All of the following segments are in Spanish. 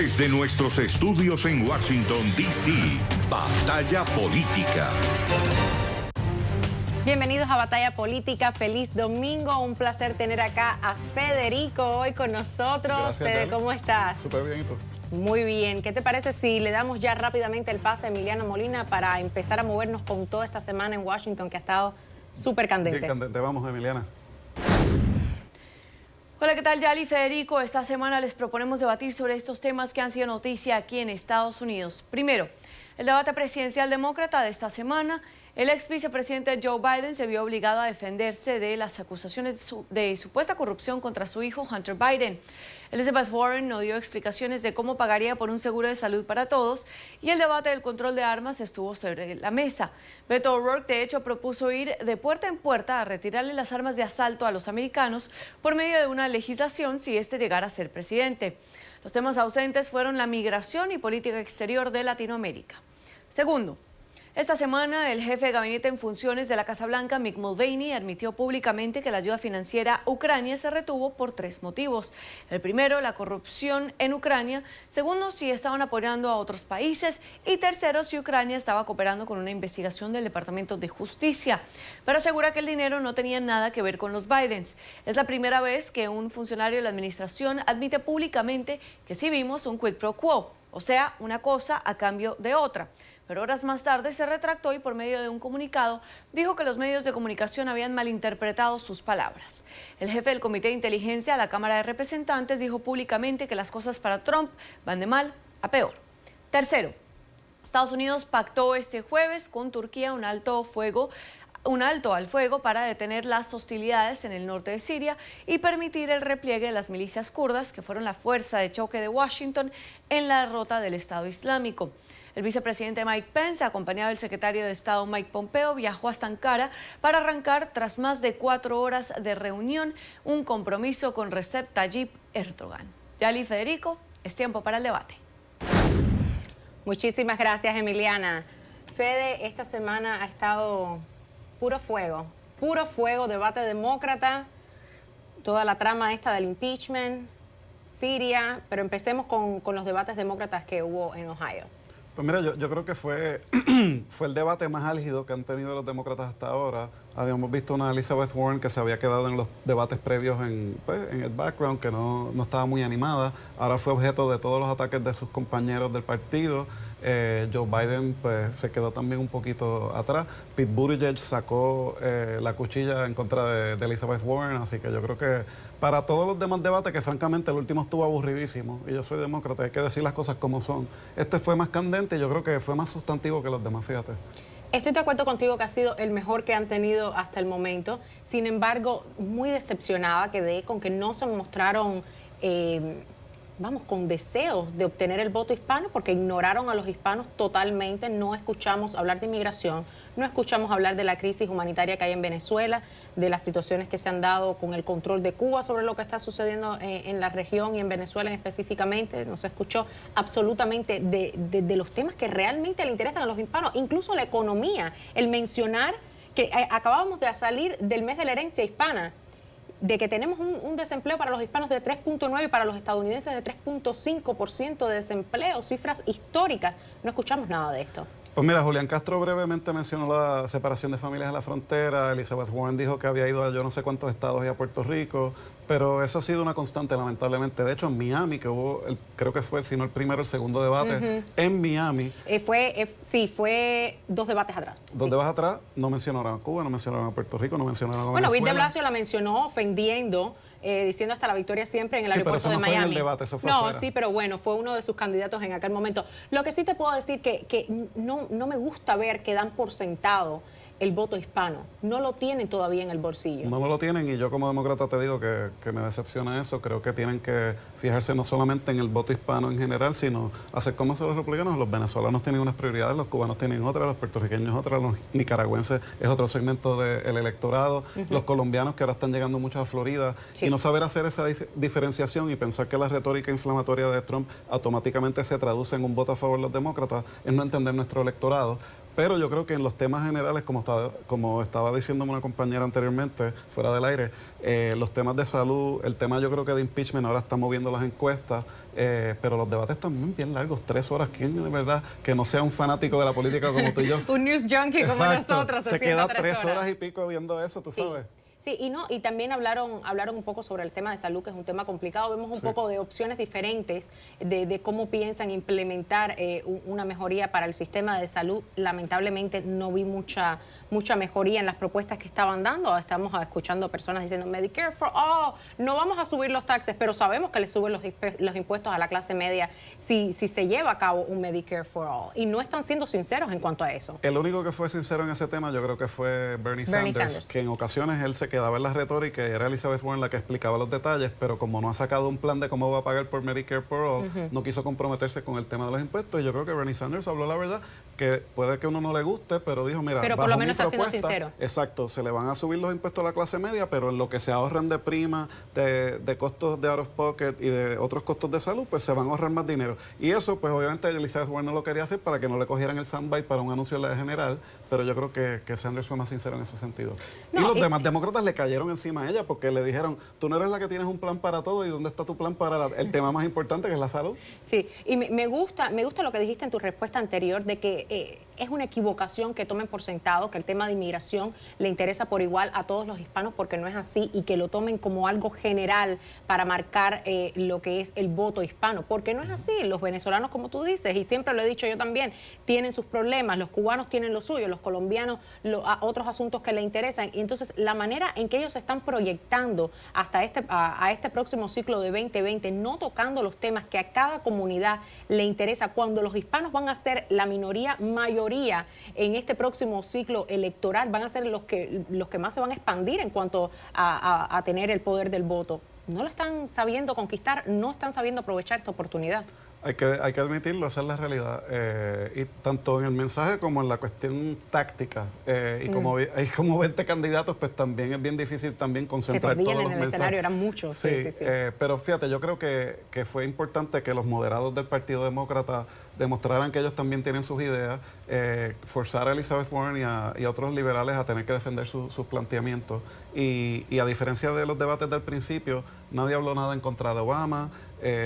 Desde nuestros estudios en Washington, D.C., Batalla Política. Bienvenidos a Batalla Política, feliz domingo, un placer tener acá a Federico hoy con nosotros. Gracias, Fede, Dani. ¿cómo estás? Súper bien, ¿y tú? Muy bien, ¿qué te parece si le damos ya rápidamente el pase a Emiliano Molina para empezar a movernos con toda esta semana en Washington que ha estado súper candente? Bien candente, vamos, Emiliana. Hola, ¿qué tal, Yali? Federico, esta semana les proponemos debatir sobre estos temas que han sido noticia aquí en Estados Unidos. Primero, el debate presidencial demócrata de esta semana. El ex vicepresidente Joe Biden se vio obligado a defenderse de las acusaciones de supuesta corrupción contra su hijo Hunter Biden. Elizabeth Warren no dio explicaciones de cómo pagaría por un seguro de salud para todos y el debate del control de armas estuvo sobre la mesa. Beto O'Rourke, de hecho, propuso ir de puerta en puerta a retirarle las armas de asalto a los americanos por medio de una legislación si este llegara a ser presidente. Los temas ausentes fueron la migración y política exterior de Latinoamérica. Segundo, esta semana el jefe de gabinete en funciones de la Casa Blanca, Mick Mulvaney, admitió públicamente que la ayuda financiera a Ucrania se retuvo por 3 motivos. El primero, la corrupción en Ucrania. Segundo, si estaban apoyando a otros países. Y tercero, si Ucrania estaba cooperando con una investigación del Departamento de Justicia. Pero asegura que el dinero no tenía nada que ver con los Bidens. Es la primera vez que un funcionario de la administración admite públicamente que sí vimos un quid pro quo, o sea, una cosa a cambio de otra. Pero horas más tarde se retractó y por medio de un comunicado dijo que los medios de comunicación habían malinterpretado sus palabras. El jefe del Comité de Inteligencia de la Cámara de Representantes dijo públicamente que las cosas para Trump van de mal a peor. Tercero, Estados Unidos pactó este jueves con Turquía un alto al fuego para detener las hostilidades en el norte de Siria y permitir el repliegue de las milicias kurdas, que fueron la fuerza de choque de Washington en la derrota del Estado Islámico. El vicepresidente Mike Pence, acompañado del secretario de Estado Mike Pompeo, viajó hasta Ankara para arrancar, tras más de 4 horas de reunión, un compromiso con Recep Tayyip Erdogan. Yali, Federico, es tiempo para el debate. Muchísimas gracias, Emiliana. Fede, esta semana ha estado puro fuego, debate demócrata, toda la trama esta del impeachment, Siria, pero empecemos con los debates demócratas que hubo en Ohio. Pues mira, yo creo que fue el debate más álgido que han tenido los demócratas hasta ahora. Habíamos visto una Elizabeth Warren que se había quedado en los debates previos en el background, que no estaba muy animada. Ahora fue objeto de todos los ataques de sus compañeros del partido. Joe Biden pues se quedó también un poquito atrás. Pete Buttigieg sacó la cuchilla en contra de Elizabeth Warren, así que yo creo que para todos los demás debates, que francamente el último estuvo aburridísimo, y yo soy demócrata, hay que decir las cosas como son. Este fue más candente y yo creo que fue más sustantivo que los demás, fíjate. Estoy de acuerdo contigo que ha sido el mejor que han tenido hasta el momento. Sin embargo, muy decepcionada quedé con que no se mostraron con deseos de obtener el voto hispano, porque ignoraron a los hispanos totalmente. No escuchamos hablar de inmigración, no escuchamos hablar de la crisis humanitaria que hay en Venezuela, de las situaciones que se han dado con el control de Cuba sobre lo que está sucediendo en la región y en Venezuela específicamente. No se escuchó absolutamente de los temas que realmente le interesan a los hispanos, incluso la economía, el mencionar que acabábamos de salir del mes de la herencia hispana, de que tenemos un desempleo para los hispanos de 3.9 y para los estadounidenses de 3.5% de desempleo, cifras históricas. No escuchamos nada de esto. Pues mira, Julián Castro brevemente mencionó la separación de familias en la frontera. Elizabeth Warren dijo que había ido a yo no sé cuántos estados y a Puerto Rico, pero eso ha sido una constante, lamentablemente. De hecho, en Miami, que hubo, creo que fue, si no el primero, el segundo debate, en Miami. Fue 2 debates atrás. 2 debates atrás, no mencionaron a Cuba, no mencionaron a Puerto Rico, no mencionaron a Venezuela. Bueno, Bill de Blasio la mencionó ofendiendo, diciendo hasta la victoria siempre en el aeropuerto de Miami. Pero eso no fue en el debate, eso fue afuera. Sí, pero bueno, fue uno de sus candidatos en aquel momento. Lo que sí te puedo decir que no me gusta ver que dan por sentado el voto hispano. No lo tienen todavía en el bolsillo. No lo tienen, y yo como demócrata te digo que me decepciona eso. Creo que tienen que fijarse no solamente en el voto hispano en general, sino hacer como hacen los republicanos. Los venezolanos tienen unas prioridades, los cubanos tienen otras, los puertorriqueños otras, los nicaragüenses es otro segmento del electorado, los colombianos que ahora están llegando mucho a Florida, y no saber hacer esa diferenciación y pensar que la retórica inflamatoria de Trump automáticamente se traduce en un voto a favor de los demócratas es no entender nuestro electorado. pero yo creo que en los temas generales, como estaba diciéndome una compañera anteriormente, fuera del aire, los temas de salud, el tema yo creo que de impeachment ahora está moviendo las encuestas, pero los debates también bien largos, 3 horas. ¿Quién de verdad que no sea un fanático de la política como tú y yo? Un news junkie como Exacto. nosotros. Se queda 3 horas y pico viendo eso, tú sabes. Sí, y también hablaron un poco sobre el tema de salud, que es un tema complicado. Vemos un poco de opciones diferentes de cómo piensan implementar una mejoría para el sistema de salud. Lamentablemente no vi mucha mejoría en las propuestas que estaban dando. Estamos escuchando personas diciendo Medicare for all, no vamos a subir los taxes, pero sabemos que le suben los impuestos a la clase media si se lleva a cabo un Medicare for all. Y no están siendo sinceros en cuanto a eso. El único que fue sincero en ese tema yo creo que fue Bernie Sanders, que en ocasiones él se quedaba en la retórica y era Elizabeth Warren la que explicaba los detalles, pero como no ha sacado un plan de cómo va a pagar por Medicare for all, no quiso comprometerse con el tema de los impuestos. Y yo creo que Bernie Sanders habló la verdad, que puede que a uno no le guste, pero dijo, mira, pero por lo menos está siendo sincero. Exacto, se le van a subir los impuestos a la clase media, pero en lo que se ahorran de prima, de costos de out of pocket y de otros costos de salud, pues se van a ahorrar más dinero. Y eso, pues obviamente Elizabeth Warren no lo quería hacer para que no le cogieran el soundbite para un anuncio en la general, pero yo creo que Sanders fue más sincero en ese sentido. No, y los demás demócratas le cayeron encima a ella porque le dijeron, tú no eres la que tienes un plan para todo, ¿y dónde está tu plan para el tema más importante, que es la salud? Sí, y me gusta lo que dijiste en tu respuesta anterior, de que es una equivocación que tomen por sentado que el tema de inmigración le interesa por igual a todos los hispanos, porque no es así, y que lo tomen como algo general para marcar lo que es el voto hispano, porque no es así. Los venezolanos, como tú dices, y siempre lo he dicho yo también, tienen sus problemas, los cubanos tienen lo suyo, los colombianos otros asuntos que le interesan, y entonces la manera en que ellos se están proyectando hasta este próximo ciclo de 2020, no tocando los temas que a cada comunidad le interesa, cuando los hispanos van a ser la mayoría en este próximo ciclo electoral, van a ser los que más se van a expandir en cuanto a tener el poder del voto. No lo están sabiendo conquistar, no están sabiendo aprovechar esta oportunidad. Hay que admitirlo, esa es la realidad. Y tanto en el mensaje como en la cuestión táctica. Y como hay como 20 candidatos, pues también es bien difícil también concentrar todos los mensajes. En el escenario eran muchos. Sí. Pero fíjate, yo creo que fue importante que los moderados del Partido Demócrata demostraran que ellos también tienen sus ideas, forzar a Elizabeth Warren y a otros liberales a tener que defender sus planteamientos. Y a diferencia de los debates del principio, nadie habló nada en contra de Obama,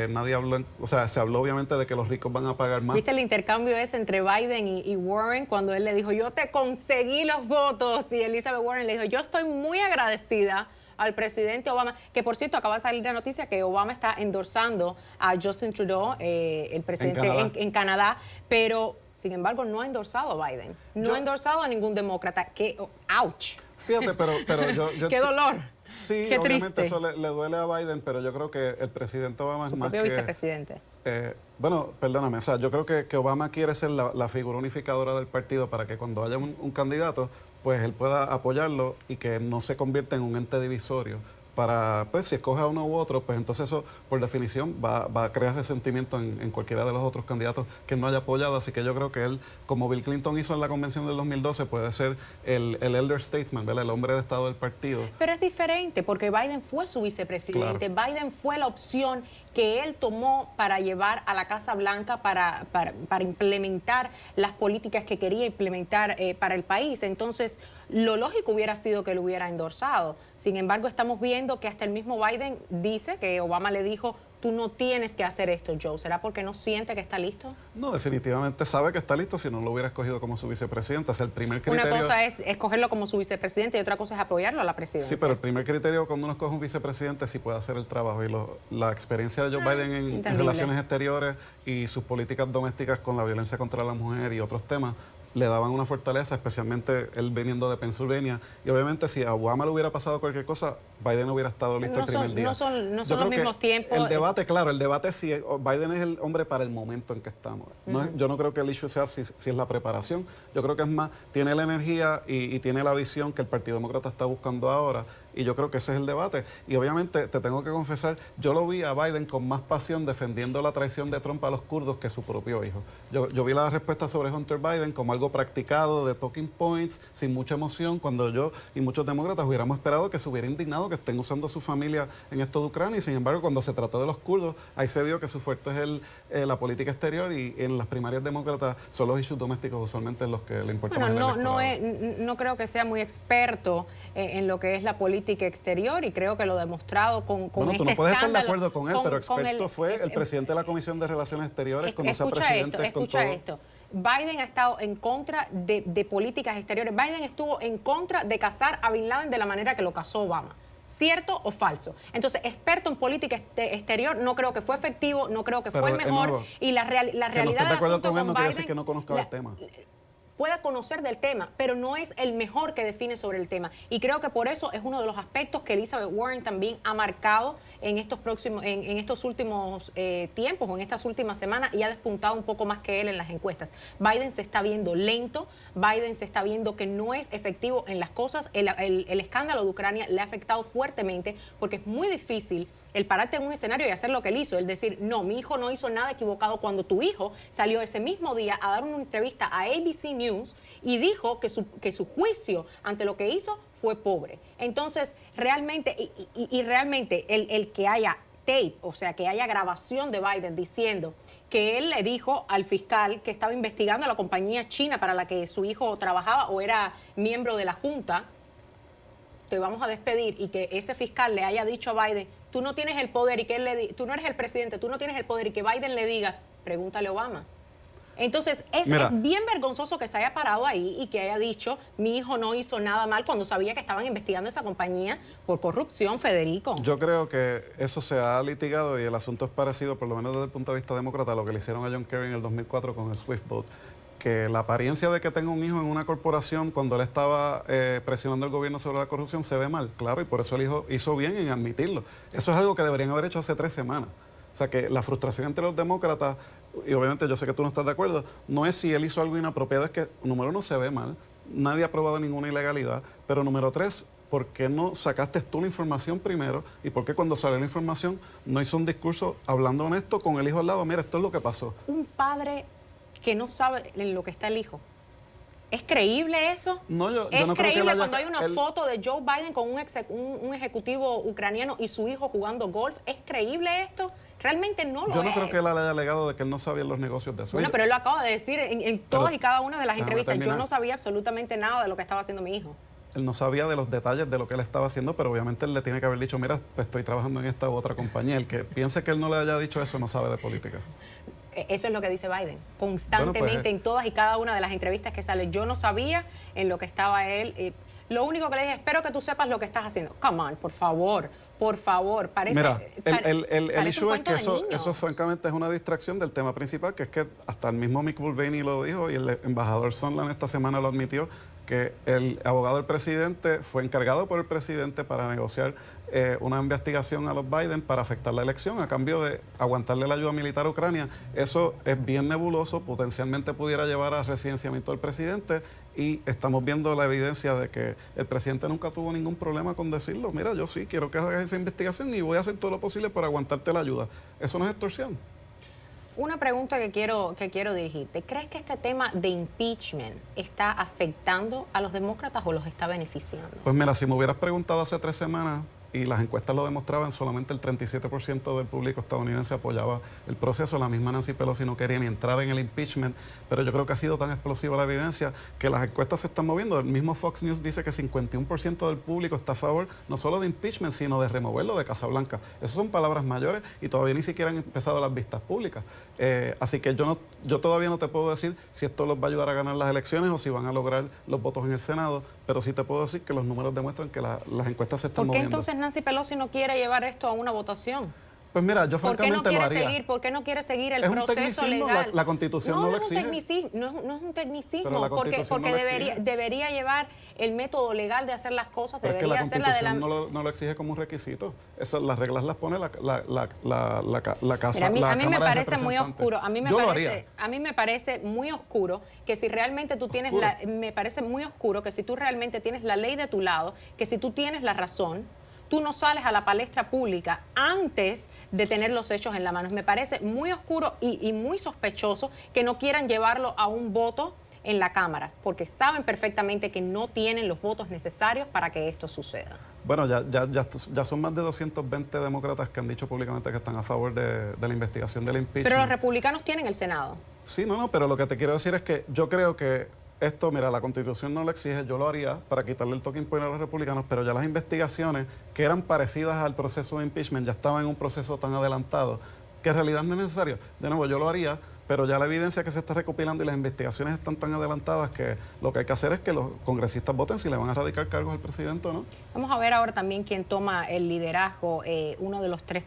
nadie habló, se habló obviamente de que los ricos van a pagar más. ¿Viste el intercambio ese entre Biden y Warren cuando él le dijo, yo te conseguí los votos? Y Elizabeth Warren le dijo, yo estoy muy agradecida al presidente Obama, que por cierto acaba de salir la noticia que Obama está endorsando a Justin Trudeau, el presidente en Canadá, pero sin embargo no ha endorsado a Biden, no ha endorsado a ningún demócrata. ¡Ouch! Fíjate, pero yo ¡Qué dolor! Sí, Qué obviamente triste. eso le duele a Biden, pero yo creo que el presidente Obama es más que... vicepresidente. Bueno, perdóname, yo creo que Obama quiere ser la figura unificadora del partido para que cuando haya un candidato, pues él pueda apoyarlo y que no se convierta en un ente divisorio. Para, pues, si escoge a uno u otro, pues entonces eso, por definición, va a crear resentimiento en cualquiera de los otros candidatos que no haya apoyado. Así que yo creo que él, como Bill Clinton hizo en la convención del 2012, puede ser el elder statesman, ¿verdad? El hombre de Estado del partido. Pero es diferente, porque Biden fue su vicepresidente. Claro. Biden fue la opción que él tomó para llevar a la Casa Blanca para implementar las políticas que quería implementar para el país. Entonces, lo lógico hubiera sido que lo hubiera endorsado. Sin embargo, estamos viendo que hasta el mismo Biden dice que Obama le dijo, tú no tienes que hacer esto, Joe. ¿Será porque no siente que está listo? No, definitivamente sabe que está listo, si no lo hubiera escogido como su vicepresidente. Es el primer criterio. Una cosa es escogerlo como su vicepresidente y otra cosa es apoyarlo a la presidencia. Sí, pero el primer criterio cuando uno escoge un vicepresidente es si puede hacer el trabajo. Y la experiencia de Joe Biden en relaciones exteriores y sus políticas domésticas con la violencia contra la mujer y otros temas le daban una fortaleza, especialmente él viniendo de Pennsylvania. Y obviamente si a Obama le hubiera pasado cualquier cosa, Biden hubiera estado listo el primer día. No son los mismos tiempos. El debate, claro, el debate es si Biden es el hombre para el momento en que estamos. Yo no creo que el issue sea si es la preparación. Yo creo que es más, tiene la energía y tiene la visión que el Partido Demócrata está buscando ahora. y yo creo que ese es el debate. Y obviamente, te tengo que confesar, yo lo vi a Biden con más pasión defendiendo la traición de Trump a los kurdos que su propio hijo. Yo vi la respuesta sobre Hunter Biden como algo practicado, de talking points, sin mucha emoción, cuando yo y muchos demócratas hubiéramos esperado que se hubiera indignado que estén usando a su familia en esto de Ucrania, y sin embargo, cuando se trató de los kurdos, ahí se vio que su fuerte es la política exterior, y en las primarias demócratas son los issues domésticos usualmente los que le importan más. No creo que sea muy experto en lo que es la política exterior, y creo que lo demostrado con bueno, este tú no puedes estar de escándalo, acuerdo con él, pero experto fue el presidente de la Comisión de Relaciones Exteriores, conoce a presidentes con todo. Escucha esto. Biden ha estado en contra de políticas exteriores. Biden estuvo en contra de casar a Bin Laden de la manera que lo casó Obama. ¿Cierto o falso? Entonces, experto en política exterior, no creo que fue efectivo, no creo que fue el mejor. Nuevo, y la realidad que no estés de acuerdo con él no quiere decir Biden, que no conozca el tema. Pueda conocer del tema, pero no es el mejor que define sobre el tema. Y creo que por eso es uno de los aspectos que Elizabeth Warren también ha marcado en estos últimos tiempos o en estas últimas semanas, y ha despuntado un poco más que él en las encuestas. Biden se está viendo lento, Biden se está viendo que no es efectivo en las cosas. El escándalo de Ucrania le ha afectado fuertemente, porque es muy difícil el pararte en un escenario y hacer lo que él hizo, el decir, no, mi hijo no hizo nada equivocado, cuando tu hijo salió ese mismo día a dar una entrevista a ABC News y dijo que su juicio ante lo que hizo fue pobre. Entonces, realmente, realmente el que haya tape, o sea, que haya grabación de Biden diciendo que él le dijo al fiscal que estaba investigando a la compañía china para la que su hijo trabajaba o era miembro de la junta, te vamos a despedir, y que ese fiscal le haya dicho a Biden, tú no tienes el poder, y que tú no eres el presidente, tú no tienes el poder, y que Biden le diga, pregúntale a Obama. Entonces, es bien vergonzoso que se haya parado ahí y que haya dicho, mi hijo no hizo nada mal, cuando sabía que estaban investigando esa compañía por corrupción, Federico. Yo creo que eso se ha litigado, y el asunto es parecido, por lo menos desde el punto de vista demócrata, a lo que le hicieron a John Kerry en el 2004 con el Swift Boat. Que la apariencia de que tenga un hijo en una corporación cuando él estaba presionando al gobierno sobre la corrupción se ve mal, claro, y por eso el hijo hizo bien en admitirlo. Eso es algo que deberían haber hecho hace 3 semanas. O sea, que la frustración entre los demócratas, y obviamente yo sé que tú no estás de acuerdo, no es si él hizo algo inapropiado, es que, número 1, se ve mal, nadie ha probado ninguna ilegalidad, pero número 3, ¿por qué no sacaste tú la información primero? ¿Y por qué cuando salió la información no hizo un discurso hablando honesto con el hijo al lado? Mira, esto es lo que pasó. Un padre que no sabe en lo que está el hijo. ¿Es creíble eso? No, yo creíble no creo que él haya, cuando hay una foto de Joe Biden con un ejecutivo ucraniano y su hijo jugando golf. ¿Es creíble esto? Realmente no lo es. Yo no creo que él haya alegado de que él no sabía los negocios de su hijo. Bueno, pero él lo acaba de decir en todas y cada una de las entrevistas. Terminar. Yo no sabía absolutamente nada de lo que estaba haciendo mi hijo. Él no sabía de los detalles de lo que él estaba haciendo, pero obviamente él le tiene que haber dicho, mira, pues estoy trabajando en esta u otra compañía. El que piense que él no le haya dicho eso no sabe de política. Eso es lo que dice Biden, constantemente, bueno, pues, en todas y cada una de las entrevistas que sale. Yo no sabía en lo que estaba él. Lo único que le dije, espero que tú sepas lo que estás haciendo. Come on, por favor, parece... Mira, el issue es que eso francamente es una distracción del tema principal, que es que hasta el mismo Mick Mulvaney lo dijo, y el embajador Sondland esta semana lo admitió, que el abogado del presidente fue encargado por el presidente para negociar una investigación a los Biden para afectar la elección a cambio de aguantarle la ayuda militar a Ucrania. Eso es bien nebuloso, potencialmente pudiera llevar a residenciamiento del presidente, y estamos viendo la evidencia de que el presidente nunca tuvo ningún problema con decirlo. Mira, yo sí quiero que hagas esa investigación y voy a hacer todo lo posible para aguantarte la ayuda. Eso no es extorsión. Una pregunta que quiero dirigirte. ¿Crees que este tema de impeachment está afectando a los demócratas o los está beneficiando? Pues mira, si me hubieras preguntado hace 3 semanas, y las encuestas lo demostraban, solamente el 37% del público estadounidense apoyaba el proceso. La misma Nancy Pelosi no quería ni entrar en el impeachment, pero yo creo que ha sido tan explosiva la evidencia que las encuestas se están moviendo. El mismo Fox News dice que 51% del público está a favor no solo de impeachment, sino de removerlo de Casa Blanca. Esas son palabras mayores y todavía ni siquiera han empezado las vistas públicas. Así que yo todavía no te puedo decir si esto los va a ayudar a ganar las elecciones o si van a lograr los votos en el Senado, pero sí te puedo decir que los números demuestran que las encuestas se están moviendo. ¿Por qué entonces Nancy Pelosi no quiere llevar esto a una votación? Pues mira, yo ¿Por qué no francamente lo quiere haría. seguir? ¿Por qué no quiere seguir el Es un proceso tecnicismo, legal? la Constitución no lo exige. No es un Pero tecnicismo, la porque Constitución no lo exige. debería llevar el método legal de hacer las cosas, Pero es que la debería hacerla de la... Constitución no lo exige como un requisito. Eso, las reglas las pone la casa. Mira, a mí me Cámara de parece muy Representantes. oscuro. Yo lo haría. A mí me parece muy oscuro que si realmente tú tienes me parece muy oscuro que si tú realmente tienes la ley de tu lado, que si tú tienes la razón, tú no sales a la palestra pública antes de tener los hechos en la mano. Me parece muy oscuro y muy sospechoso que no quieran llevarlo a un voto en la Cámara, porque saben perfectamente que no tienen los votos necesarios para que esto suceda. Bueno, ya son más de 220 demócratas que han dicho públicamente que están a favor de la investigación del impeachment. Pero los republicanos tienen el Senado. Sí, pero lo que te quiero decir es que yo creo que esto, mira, la Constitución no lo exige, yo lo haría para quitarle el talking point a los republicanos, pero ya las investigaciones que eran parecidas al proceso de impeachment ya estaban en un proceso tan adelantado que en realidad no es necesario. De nuevo, yo lo haría, pero ya la evidencia que se está recopilando y las investigaciones están tan adelantadas que lo que hay que hacer es que los congresistas voten si le van a radicar cargos al presidente o no. Vamos a ver ahora también quién toma el liderazgo. Uno de los tres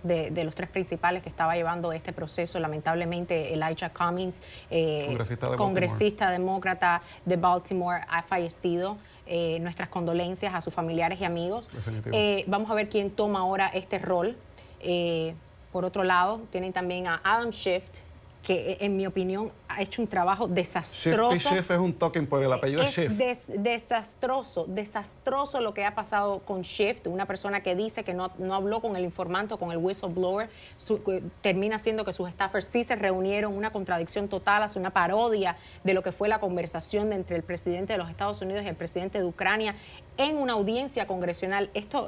principales que estaba llevando este proceso, lamentablemente, Elijah Cummings, congresista demócrata de Baltimore, ha fallecido. Nuestras condolencias a sus familiares y amigos. Vamos a ver quién toma ahora este rol. Por otro lado, tienen también a Adam Schiff, que en mi opinión ha hecho un trabajo desastroso. Schiff es un token por el apellido es Schiff. Desastroso lo que ha pasado con Schiff, una persona que dice que no habló con el informante o con el whistleblower, termina siendo que sus staffers sí se reunieron, una contradicción total, hace una parodia de lo que fue la conversación entre el presidente de los Estados Unidos y el presidente de Ucrania en una audiencia congresional. Esto,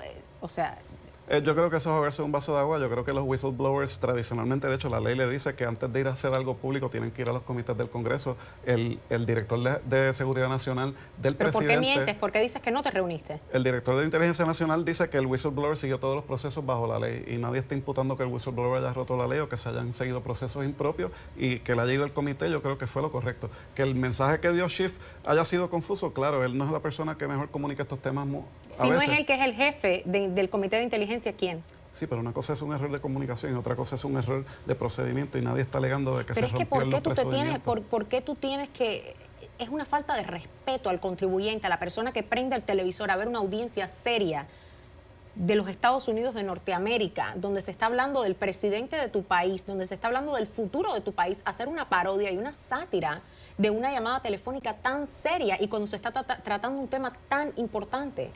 yo creo que eso es ahogarse un vaso de agua. Yo creo que los whistleblowers tradicionalmente, de hecho, la ley le dice que antes de ir a hacer algo público tienen que ir a los comités del Congreso. El director de Seguridad Nacional del ¿Pero presidente... por qué mientes? ¿Por qué dices que no te reuniste? El director de Inteligencia Nacional dice que el whistleblower siguió todos los procesos bajo la ley y nadie está imputando que el whistleblower haya roto la ley o que se hayan seguido procesos impropios y que le haya ido al comité. Yo creo que fue lo correcto. Que el mensaje que dio Schiff haya sido confuso, claro, él no es la persona que mejor comunica estos temas a si veces. no es él que es el jefe del comité de inteligencia, ¿quién? Sí, pero una cosa es un error de comunicación y otra cosa es un error de procedimiento y nadie está alegando de que pero se es que rompió los procedimientos. ¿por qué tú tienes que...? Es una falta de respeto al contribuyente, a la persona que prende el televisor a ver una audiencia seria de los Estados Unidos de Norteamérica, donde se está hablando del presidente de tu país, donde se está hablando del futuro de tu país, hacer una parodia y una sátira de una llamada telefónica tan seria y cuando se está tratando un tema tan importante.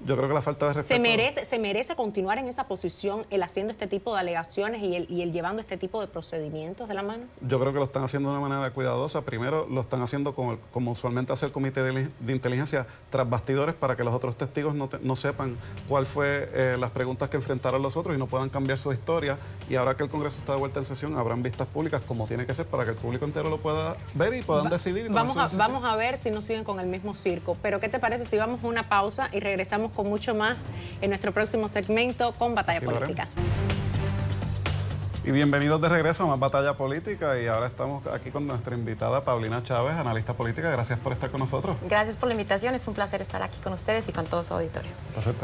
Yo creo que la falta de respeto... Se merece continuar en esa posición, el haciendo este tipo de alegaciones y el llevando este tipo de procedimientos de la mano. Yo creo que lo están haciendo de una manera cuidadosa. Primero, lo están haciendo como usualmente hace el Comité de Inteligencia tras bastidores para que los otros testigos no sepan cuál fue las preguntas que enfrentaron los otros y no puedan cambiar su historia. Y ahora que el Congreso está de vuelta en sesión, habrán vistas públicas como tiene que ser para que el público entero lo pueda ver y puedan decidir. Vamos a ver si no siguen con el mismo circo. Pero ¿qué te parece si vamos a una pausa y regresamos con mucho más en nuestro próximo segmento con Batalla Política? Y bienvenidos de regreso a más Batalla Política y ahora estamos aquí con nuestra invitada Paulina Chávez, analista política. Gracias por estar con nosotros. Gracias por la invitación, es un placer estar aquí con ustedes y con todo su auditorio.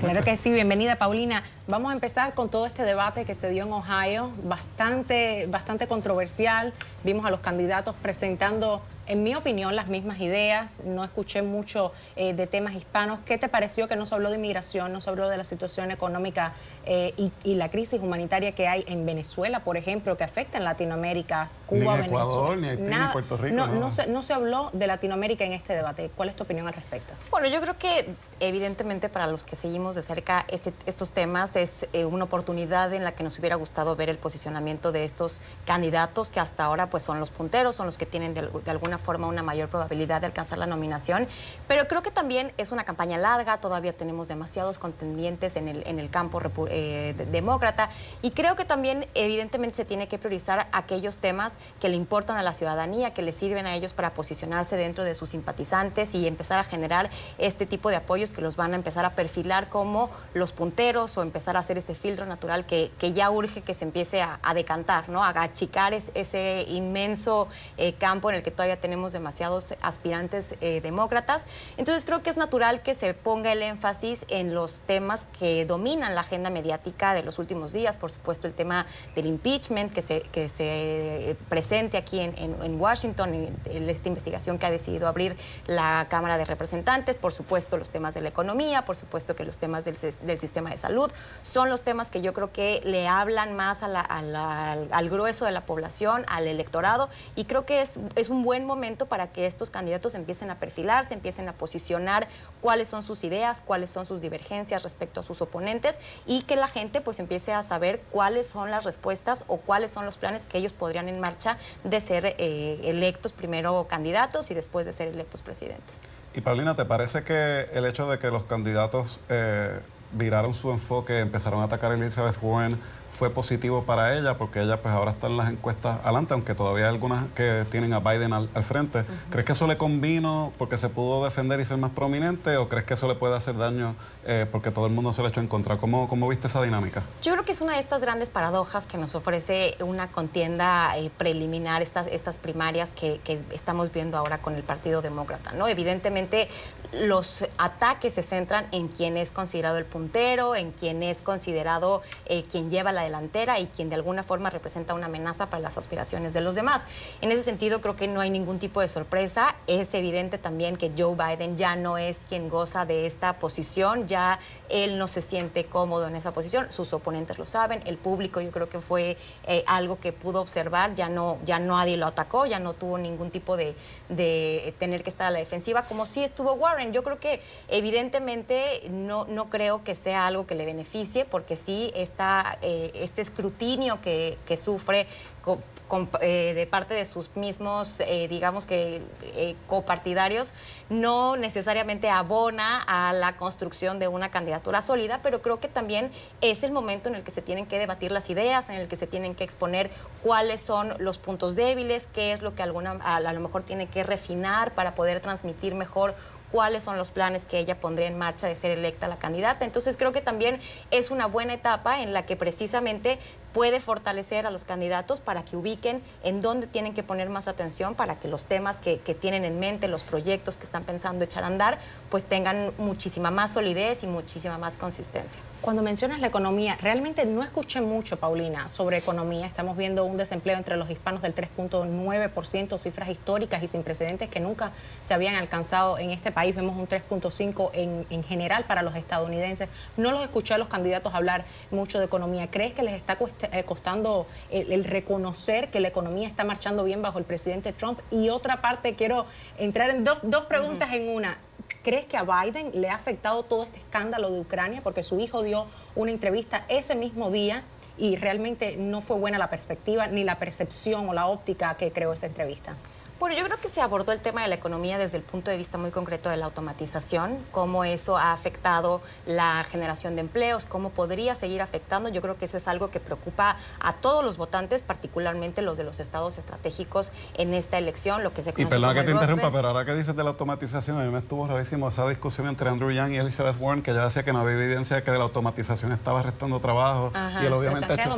Claro que sí, bienvenida Paulina. Vamos a empezar con todo este debate que se dio en Ohio, bastante controversial. Vimos a los candidatos presentando, en mi opinión, las mismas ideas. No escuché mucho de temas hispanos. ¿Qué te pareció que no se habló de inmigración, no se habló de la situación económica y la crisis humanitaria que hay en Venezuela, por ejemplo, que afecta en Latinoamérica, Cuba, ni en Ecuador, Venezuela? ni Haití, ni Puerto Rico. No se habló de Latinoamérica en este debate. ¿Cuál es tu opinión al respecto? Bueno, yo creo que evidentemente para los que seguimos de cerca estos temas es una oportunidad en la que nos hubiera gustado ver el posicionamiento de estos candidatos que hasta ahora pues son los punteros, son los que tienen de alguna forma una mayor probabilidad de alcanzar la nominación, pero creo que también es una campaña larga, todavía tenemos demasiados contendientes en el campo demócrata y creo que también evidentemente se tiene que priorizar aquellos temas que le importan a la ciudadanía, que le sirven a ellos para posicionarse dentro de sus simpatizantes y empezar a generar este tipo de apoyos que los van a empezar a perfilar como los punteros o empezar a hacer este filtro natural que ya urge que se empiece a decantar, ¿no? A achicar ese inmenso campo en el que todavía tenemos tenemos demasiados aspirantes demócratas. Entonces creo que es natural que se ponga el énfasis en los temas que dominan la agenda mediática de los últimos días. Por supuesto, el tema del impeachment que se presente aquí en Washington, en esta investigación que ha decidido abrir la Cámara de Representantes. Por supuesto, los temas de la economía, por supuesto que los temas del sistema de salud son los temas que yo creo que le hablan más al grueso de la población, al electorado, y creo que es un buen momento para que estos candidatos empiecen a perfilarse, empiecen a posicionar cuáles son sus ideas, cuáles son sus divergencias respecto a sus oponentes, y que la gente pues empiece a saber cuáles son las respuestas o cuáles son los planes que ellos podrían en marcha de ser electos primero candidatos y después de ser electos presidentes. Y Paulina, ¿te parece que el hecho de que los candidatos viraron su enfoque, empezaron a atacar a Elizabeth Warren, fue positivo para ella? Porque ella pues ahora está en las encuestas adelante, aunque todavía hay algunas que tienen a Biden al frente. ¿Crees que eso le convino porque se pudo defender y ser más prominente, o crees que eso le puede hacer daño porque todo el mundo se le echó en contra? ¿Cómo viste esa dinámica? Yo creo que es una de estas grandes paradojas que nos ofrece una contienda preliminar, estas primarias que estamos viendo ahora con el Partido Demócrata, ¿no? Evidentemente, los ataques se centran en quien es considerado el puntero, en quien es considerado quien lleva la delantera y quien de alguna forma representa una amenaza para las aspiraciones de los demás. En ese sentido, creo que no hay ningún tipo de sorpresa. Es evidente también que Joe Biden ya no es quien goza de esta posición, ya él no se siente cómodo en esa posición, sus oponentes lo saben, el público yo creo que fue algo que pudo observar, ya nadie lo atacó, ya no tuvo ningún tipo de tener que estar a la defensiva, como sí estuvo Warren. Yo creo que evidentemente no creo que sea algo que le beneficie, porque sí este escrutinio que sufre de parte de sus mismos, digamos que copartidarios, no necesariamente abona a la construcción de una candidatura sólida, pero creo que también es el momento en el que se tienen que debatir las ideas, en el que se tienen que exponer cuáles son los puntos débiles, qué es lo que a lo mejor tiene que refinar para poder transmitir mejor cuáles son los planes que ella pondría en marcha de ser electa la candidata. Entonces creo que también es una buena etapa en la que precisamente puede fortalecer a los candidatos para que ubiquen en dónde tienen que poner más atención, para que los temas que tienen en mente, los proyectos que están pensando echar a andar, pues tengan muchísima más solidez y muchísima más consistencia. Cuando mencionas la economía, realmente no escuché mucho, Paulina, sobre economía. Estamos viendo un desempleo entre los hispanos del 3.9%, cifras históricas y sin precedentes que nunca se habían alcanzado en este país. Vemos un 3.5% en general para los estadounidenses. No los escuché a los candidatos hablar mucho de economía. ¿Crees que les está costando el reconocer que la economía está marchando bien bajo el presidente Trump? Y otra parte, quiero entrar en dos preguntas en una. ¿Crees que a Biden le ha afectado todo este escándalo de Ucrania? Porque su hijo dio una entrevista ese mismo día y realmente no fue buena la perspectiva ni la percepción o la óptica que creó esa entrevista. Bueno, yo creo que se abordó el tema de la economía desde el punto de vista muy concreto de la automatización, cómo eso ha afectado la generación de empleos, cómo podría seguir afectando. Yo creo que eso es algo que preocupa a todos los votantes, particularmente los de los estados estratégicos en esta elección, lo que se conoce como perdona que te interrumpa, Rust Belt. pero ahora que dices de la automatización, a mí me estuvo rarísimo esa discusión entre Andrew Yang y Elizabeth Warren, que ya decía que no había evidencia de que la automatización estaba restando trabajo. Ajá. Y él Pero obviamente se han creado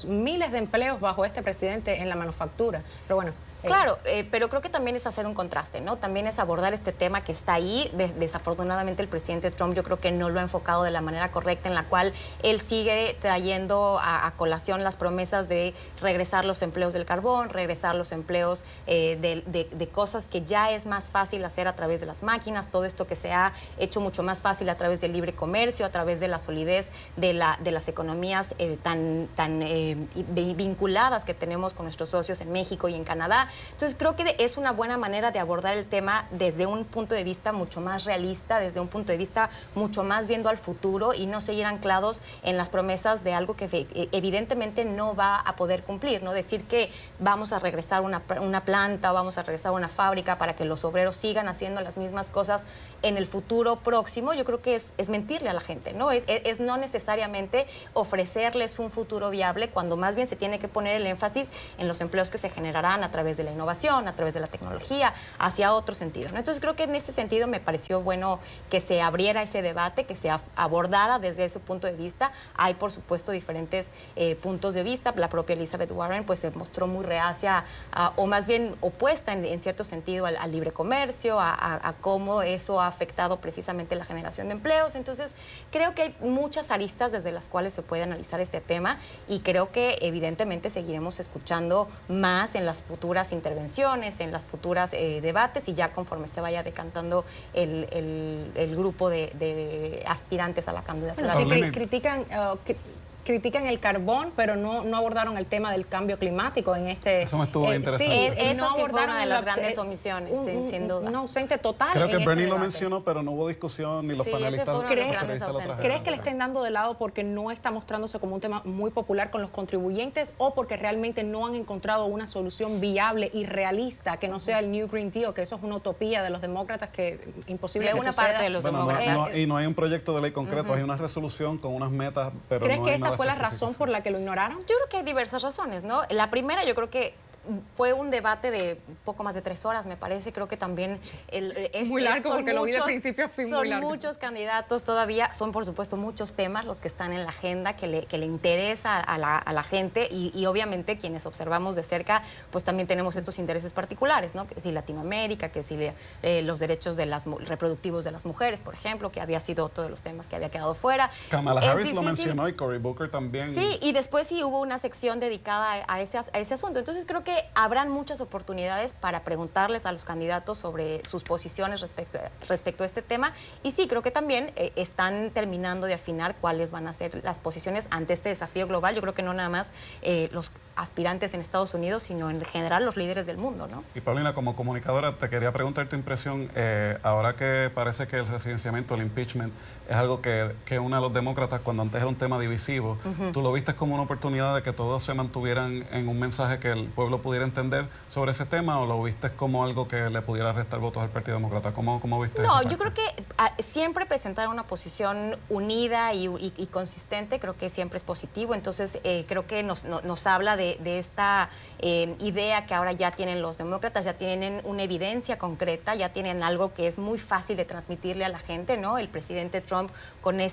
miles de empleos bajo este presidente en la manufactura. Pero bueno. Claro, pero creo que también es hacer un contraste, ¿no? También es abordar este tema que está ahí. Desafortunadamente el presidente Trump yo creo que no lo ha enfocado de la manera correcta, en la cual él sigue trayendo a colación las promesas de regresar los empleos del carbón, regresar los empleos de cosas que ya es más fácil hacer a través de las máquinas, todo esto que se ha hecho mucho más fácil a través del libre comercio, a través de la solidez de las economías tan vinculadas que tenemos con nuestros socios en México y en Canadá. Entonces creo que es una buena manera de abordar el tema desde un punto de vista mucho más realista, desde un punto de vista mucho más viendo al futuro y no seguir anclados en las promesas de algo que evidentemente no va a poder cumplir, ¿no? Decir que vamos a regresar una planta o vamos a regresar una fábrica para que los obreros sigan haciendo las mismas cosas en el futuro próximo, yo creo que es mentirle a la gente, ¿no? Es no necesariamente ofrecerles un futuro viable, cuando más bien se tiene que poner el énfasis en los empleos que se generarán a través de la innovación, a través de la tecnología, hacia otro sentido, ¿no? Entonces creo que en ese sentido me pareció bueno que se abriera ese debate, que se abordara desde ese punto de vista. Hay, por supuesto, diferentes puntos de vista. La propia Elizabeth Warren pues se mostró muy reacia o más bien opuesta en cierto sentido al libre comercio, a cómo eso ha afectado precisamente la generación de empleos. Entonces creo que hay muchas aristas desde las cuales se puede analizar este tema y creo que evidentemente seguiremos escuchando más en las futuras intervenciones, en las futuras debates y ya conforme se vaya decantando el grupo de aspirantes a la candidatura. Bueno, sí, critican el carbón, pero no abordaron el tema del cambio climático en este... Eso me estuvo interesante. Sí, Sí. esa sí fue una de las grandes omisiones, sin duda. Un ausente total. Creo que en Bernie este lo debate. mencionó, pero no hubo discusión ni los Sí, ese panelistas. fue uno de los ¿Crees- grandes lo ausentes. trajeron. ¿Crees que le estén dando de lado porque no está mostrándose como un tema muy popular con los contribuyentes o porque realmente no han encontrado una solución viable y realista que no sea el New Green Deal, que eso es una utopía de los demócratas que imposible De que una suceda? parte de los Bueno, demócratas. y no hay un proyecto de ley concreto, hay una resolución con unas metas, pero ¿Crees no que hay esta nada fue la específico, razón sí. por la que lo ignoraron? Yo creo que hay diversas razones, ¿no? La primera, yo creo que fue un debate de poco más de 3 horas, me parece. Creo que también Muy largo, son porque lo vi de principio a fin, muy son largo. muchos candidatos todavía, son por supuesto muchos temas los que están en la agenda que le interesa a la gente y obviamente quienes observamos de cerca, pues también tenemos estos intereses particulares, ¿no? Que si Latinoamérica, que si los derechos de reproductivos de las mujeres, por ejemplo, que había sido otro de los temas que había quedado fuera. Kamala Es Harris lo difícil. mencionó y Cory Booker también. Sí, y después sí hubo una sección dedicada a ese asunto. Entonces creo que habrán muchas oportunidades para preguntarles a los candidatos sobre sus posiciones respecto a este tema. Y sí, creo que también están terminando de afinar cuáles van a ser las posiciones ante este desafío global. Yo creo que no nada más los aspirantes en Estados Unidos, sino en general los líderes del mundo, ¿no? Y Paulina, como comunicadora, te quería preguntar tu impresión, ahora que parece que el residenciamiento, el impeachment, es algo que une a los demócratas cuando antes era un tema divisivo, ¿tú lo viste como una oportunidad de que todos se mantuvieran en un mensaje que el pueblo pudiera entender sobre ese tema o lo viste como algo que le pudiera restar votos al Partido Demócrata? ¿Cómo viste No, esa yo parte? creo que siempre presentar una posición unida y consistente creo que siempre es positivo. Entonces, creo que nos habla de esta idea que ahora ya tienen los demócratas, ya tienen una evidencia concreta, ya tienen algo que es muy fácil de transmitirle a la gente, ¿no? El presidente Trump con él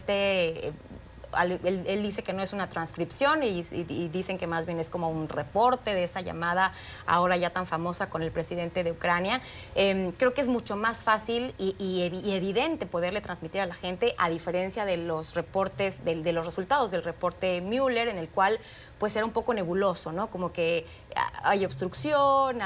dice que no es una transcripción y dicen que más bien es como un reporte de esta llamada ahora ya tan famosa con el presidente de Ucrania. Creo que es mucho más fácil y evidente poderle transmitir a la gente, a diferencia de los reportes, de los resultados del reporte Mueller, en el cual pues era un poco nebuloso, ¿no? Como que hay obstrucción,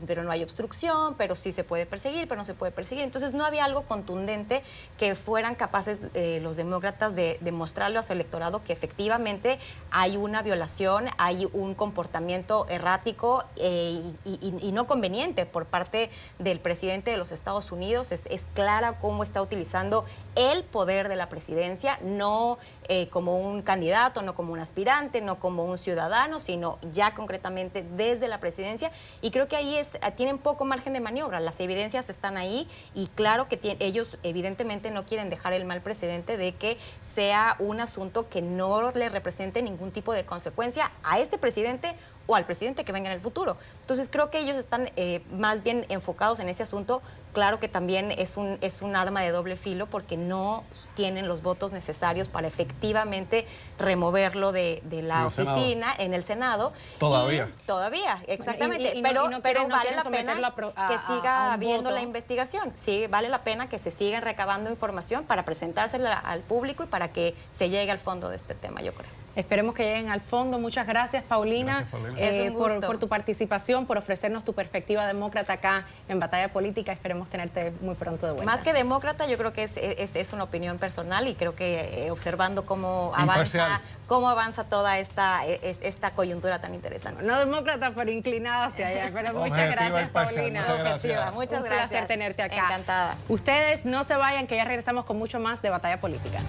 pero no hay obstrucción, pero sí se puede perseguir, pero no se puede perseguir. Entonces no había algo contundente que fueran capaces los demócratas de mostrarle a su electorado que efectivamente hay una violación, hay un comportamiento errático y no conveniente por parte del presidente de los Estados Unidos. Es clara cómo está utilizando el poder de la presidencia, no como un candidato, no como un aspirante, no como un ciudadano, sino ya concretamente desde la presidencia. Y creo que ahí tienen poco margen de maniobra. Las evidencias están ahí y claro que ellos evidentemente no quieren dejar el mal precedente de que sea un asunto que no le represente ningún tipo de consecuencia a este presidente o al presidente que venga en el futuro. Entonces creo que ellos están más bien enfocados en ese asunto. Claro que también es un arma de doble filo porque no tienen los votos necesarios para efectivamente removerlo de la oficina en el Senado. Todavía. Todavía, exactamente. Y pero no vale quieren la someterlo pena que siga un habiendo voto. la investigación. Sí, vale la pena que se sigan recabando información para presentársela al público y para que se llegue al fondo de este tema, yo creo. Esperemos que lleguen al fondo. Muchas gracias, Paulina, Gracias, Paulina. Es un gusto. por tu participación, por ofrecernos tu perspectiva demócrata acá en Batalla Política. Esperemos tenerte muy pronto de vuelta. Más que demócrata, yo creo que es una opinión personal y creo que observando cómo Imparcial. avanza toda esta coyuntura tan interesante. No demócrata, pero inclinada hacia allá. Pero muchas Objetiva, gracias, imparcial. Paulina. Muchas gracias. Objetiva. Muchas Un gracias. placer tenerte acá. Encantada. Ustedes no se vayan, que ya regresamos con mucho más de Batalla Política.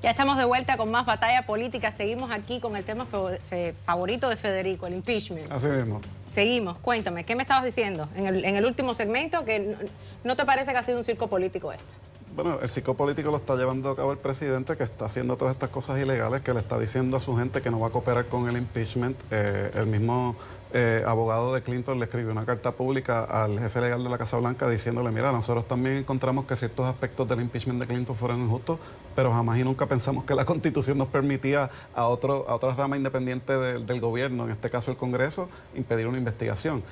Ya estamos de vuelta con más Batalla Política. Seguimos aquí con el tema favorito de Federico, el impeachment. Así mismo. Seguimos. Cuéntame, ¿qué me estabas diciendo en el último segmento? Que no te parece que ha sido un circo político esto. Bueno, el psicopolítico lo está llevando a cabo el presidente, que está haciendo todas estas cosas ilegales, que le está diciendo a su gente que no va a cooperar con el impeachment. El mismo abogado de Clinton le escribió una carta pública al jefe legal de la Casa Blanca diciéndole, mira, nosotros también encontramos que ciertos aspectos del impeachment de Clinton fueron injustos, pero jamás y nunca pensamos que la Constitución nos permitía a otra rama independiente del gobierno, en este caso el Congreso, impedir una investigación.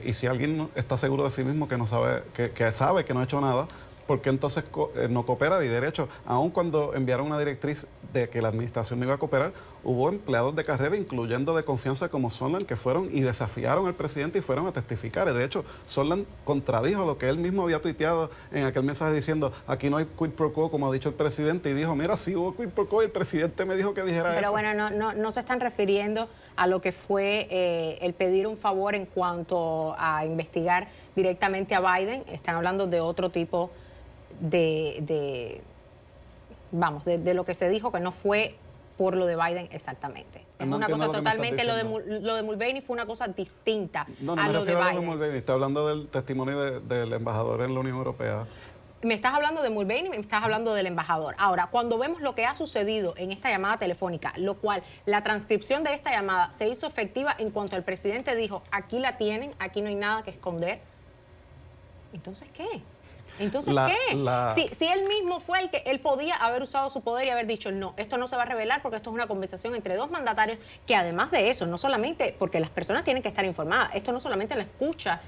Y si alguien está seguro de sí mismo que no sabe, que sabe que no ha hecho nada, ¿por qué entonces no coopera? Y de hecho, aun cuando enviaron una directriz de que la administración no iba a cooperar, hubo empleados de carrera, incluyendo de confianza como Sondland, que fueron y desafiaron al presidente y fueron a testificar. De hecho, Sondland contradijo lo que él mismo había tuiteado en aquel mensaje diciendo, aquí no hay quid pro quo, como ha dicho el presidente, y dijo, mira, sí hubo quid pro quo y el presidente me dijo que dijera eso. Pero bueno, no se están refiriendo a lo que fue el pedir un favor en cuanto a investigar directamente a Biden. Están hablando de otro tipo de lo que se dijo, que no fue por lo de Biden exactamente. Es No una cosa entiendo totalmente, lo lo de Mulvaney fue una cosa distinta No a me lo de refiero a lo de Biden. Mulvaney, estoy hablando del testimonio del embajador en la Unión Europea. Me estás hablando de Mulvaney, me estás hablando del embajador. Ahora, cuando vemos lo que ha sucedido en esta llamada telefónica, lo cual la transcripción de esta llamada se hizo efectiva en cuanto el presidente dijo, aquí la tienen, aquí no hay nada que esconder. Entonces, ¿qué? Entonces, ¿qué? Si él mismo fue el que él podía haber usado su poder y haber dicho, no, esto no se va a revelar porque esto es una conversación entre dos mandatarios, que además de eso, no solamente, porque las personas tienen que estar informadas, esto no solamente la escucha,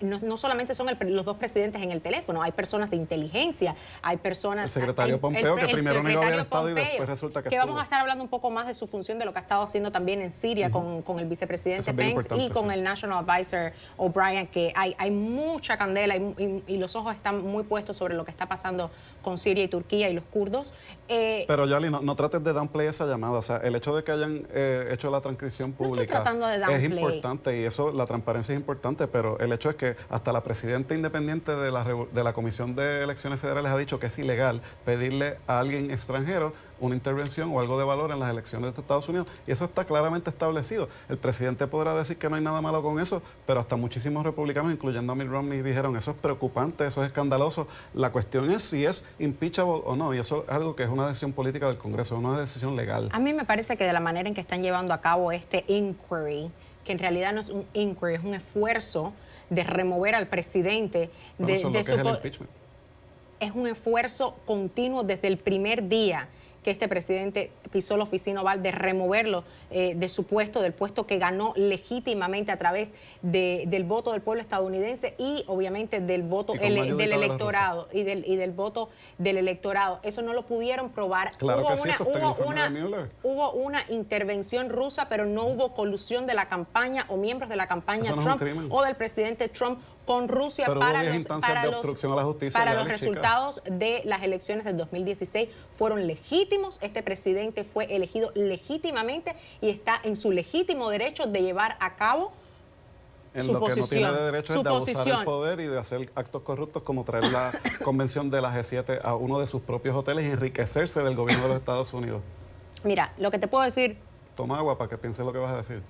no solamente son los dos presidentes en el teléfono, hay personas de inteligencia, hay personas... El secretario Pompeo, que primero negó haber estado y después resulta que estuvo. Vamos a estar hablando un poco más de su función, de lo que ha estado haciendo también en Siria con el vicepresidente Pence y con el National Advisor O'Brien, que hay mucha candela y los ojos están muy puestos sobre lo que está pasando con Siria y Turquía y los kurdos. Pero Yali, no trates de downplay esa llamada. O sea, el hecho de que hayan hecho la transcripción pública estoy tratando de downplay. Es importante, y eso, la transparencia es importante, pero el hecho es que hasta la presidenta independiente de la Comisión de Elecciones Federales ha dicho que es ilegal pedirle a alguien extranjero una intervención o algo de valor en las elecciones de Estados Unidos, y eso está claramente establecido. El presidente podrá decir que no hay nada malo con eso, pero hasta muchísimos republicanos, incluyendo a Mitt Romney, dijeron eso es preocupante, eso es escandaloso. La cuestión es si es impeachable o no, y eso es algo que es una decisión política del Congreso, una decisión legal. A mí me parece que de la manera en que están llevando a cabo este inquiry, que en realidad no es un inquiry, es un esfuerzo de remover al presidente de su impeachment. Es un esfuerzo continuo desde el primer día que este presidente pisó la oficina oval, de removerlo de su puesto, del puesto que ganó legítimamente a través del voto del pueblo estadounidense y obviamente del voto del electorado y del voto del electorado. Eso no lo pudieron probar. Claro que sí, eso está en el informe de Mueller. Hubo una intervención rusa, pero no hubo colusión de la campaña o miembros de la campaña Trump o del presidente Trump con Rusia para los resultados de las elecciones del 2016 fueron legítimos. Este presidente fue elegido legítimamente y está en su legítimo derecho de llevar a cabo en su lo posición. Que no tiene derecho es de abusar el poder y de hacer actos corruptos como traer la convención de la G7 a uno de sus propios hoteles y enriquecerse del gobierno de los Estados Unidos. Mira, lo que te puedo decir... Toma agua para que pienses lo que vas a decir.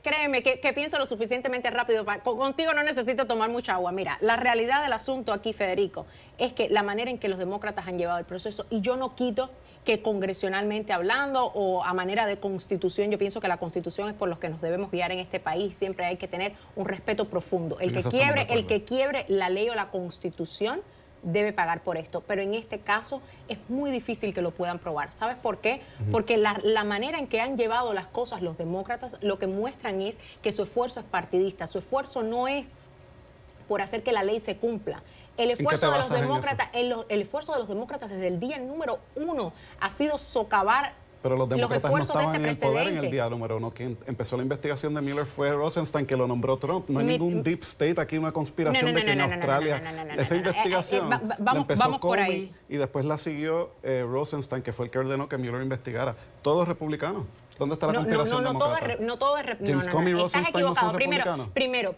Créeme que pienso lo suficientemente rápido. Contigo no necesito tomar mucha agua. Mira, la realidad del asunto aquí, Federico, es que la manera en que los demócratas han llevado el proceso, y yo no quito que congresionalmente hablando o a manera de constitución, yo pienso que la constitución es por los que nos debemos guiar en este país. Siempre hay que tener un respeto profundo. El que quiebre la ley o la constitución debe pagar por esto, pero en este caso es muy difícil que lo puedan probar. ¿Sabes por qué? Porque la manera en que han llevado las cosas los demócratas lo que muestran es que su esfuerzo es partidista, su esfuerzo no es por hacer que la ley se cumpla. El esfuerzo de los demócratas, el esfuerzo de los demócratas desde el día número 1 ha sido socavar. Pero los demócratas no estaban en el poder en el día número 1. Quien empezó la investigación de Mueller fue Rosenstein, que lo nombró Trump. No hay ningún deep state aquí, una conspiración de que en Australia... Esa investigación la empezó Comey y después la siguió Rosenstein, que fue el que ordenó que Mueller investigara. Todos republicanos. ¿Dónde está la conspiración demócrata? No todo es James Comey y Rosenstein no son republicanos. Primero,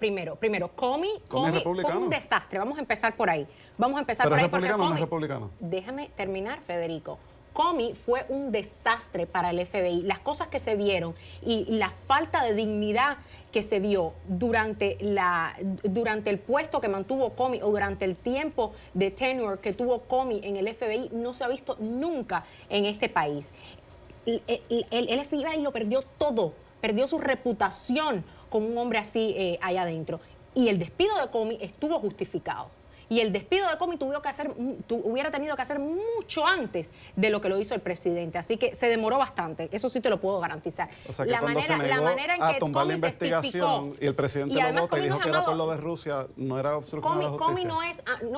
Comey fue un desastre. Vamos a empezar por ahí. ¿Pero es republicano o no es republicano? Déjame terminar, Federico. Comey fue un desastre para el FBI. Las cosas que se vieron y la falta de dignidad que se vio durante el puesto que mantuvo Comey o durante el tiempo de tenure que tuvo Comey en el FBI no se ha visto nunca en este país. El FBI lo perdió todo, perdió su reputación como un hombre así allá adentro. Y el despido de Comey estuvo justificado. Y el despido de Comey hubiera tenido que hacer mucho antes de lo que lo hizo el presidente. Así que se demoró bastante. Eso sí te lo puedo garantizar. O sea, que cuando se negó a tumbar la investigación y el presidente lo vota y dijo que era por lo de Rusia, no era obstrucción a la justicia.